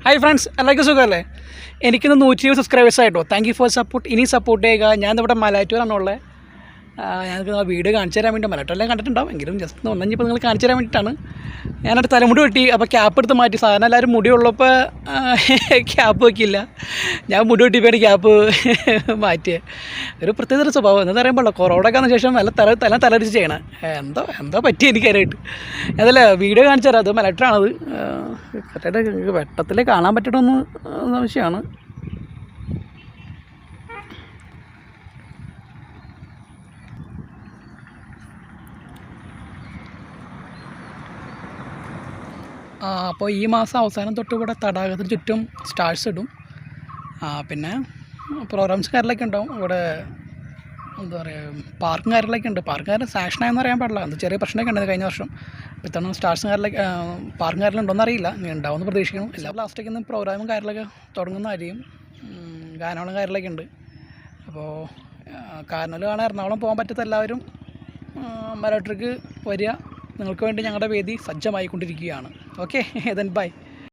Hi friends, എല്ലാവർക്കും സുഖമല്ലേ? എനിക്കിന്ന് 120 സബ്സ്ക്രൈബേഴ്സ് ആയിട്ടോ. Thank you for support. ഇനി സപ്പോർട്ട് ചെയ്യുക. ഞാനിവിടെ മലയാറ്റൂരാണുള്ളത്. ഞങ്ങൾക്ക് ആ വീഡിയോ കാണിച്ചു തരാൻ വേണ്ടി, മലയാറ്റൂരെല്ലാം കണ്ടിട്ടുണ്ടാവും, എങ്കിലും ജസ്റ്റ് ഒന്നഞ്ഞിപ്പോൾ നിങ്ങൾ കാണിച്ചു തരാൻ വേണ്ടിയിട്ടാണ്. ഞാനൊരു തലമുടി വെട്ടി, അപ്പോൾ ക്യാപ്പ് എടുത്ത് മാറ്റി. സാധാരണ എല്ലാവരും മുടി ഉള്ളപ്പോൾ ക്യാപ്പ് വയ്ക്കില്ല. ഞാൻ മുടി വെട്ടിയപ്പോൾ ക്യാപ്പ് മാറ്റിയത്. ഒരു പ്രത്യേക സ്വഭാവം എന്താ പറയുമ്പോൾ കൊറോണയ്ക്ക് വന്ന ശേഷം നല്ല തലടിച്ച് ചെയ്യണം. എന്തോ പറ്റി എനിക്കറിയായിട്ട്. അതല്ല വീഡിയോ കാണിച്ചു തരാം. അത് മലയാറ്റൂരാണത്. കറക്റ്റായിട്ട് വെട്ടത്തിൽ കാണാൻ പറ്റണമെന്ന് ആവശ്യമാണ്. അപ്പോൾ ഈ മാസം അവസാനം തൊട്ട് ഇവിടെ തടാകത്തിന് ചുറ്റും സ്റ്റാർസ് ഇടും. പിന്നെ പ്രോഗ്രാംസ് കാര്യങ്ങളൊക്കെ ഉണ്ടാവും. ഇവിടെ എന്താ പറയുക, പാർക്കും കാര്യങ്ങളൊക്കെ ഉണ്ട്. പാർക്ക് കാര്യം സാക്ഷനായെന്ന് അറിയാൻ പാടില്ല. അത് ചെറിയ പ്രശ്നമൊക്കെ ഉണ്ടായിരുന്നു കഴിഞ്ഞ വർഷം. അപ്പോൾ ഇത്തവണ സ്റ്റാർസും കാര്യങ്ങളൊക്കെ പാർക്കും കാര്യങ്ങളുണ്ടോയെന്ന് അറിയില്ല. ഇനി ഉണ്ടാവുമെന്ന് പ്രതീക്ഷിക്കണം. എല്ലാ ലാസ്റ്റൊക്കെ ഇന്ന് പ്രോഗ്രാമും കാര്യങ്ങളൊക്കെ തുടങ്ങുന്നതായിരിക്കും. ഗാനങ്ങളും കാര്യങ്ങളൊക്കെ ഉണ്ട്. അപ്പോൾ കാർണിവൽ കാണാൻ എറണാകുളം പോകാൻ പറ്റാത്ത എല്ലാവരും മലയാറ്റൂർക്ക് വരിക. നിങ്ങൾക്ക് വേണ്ടി ഞങ്ങളുടെ വേദി സജ്ജമായിക്കൊണ്ടിരിക്കുകയാണ്. Okay, then bye.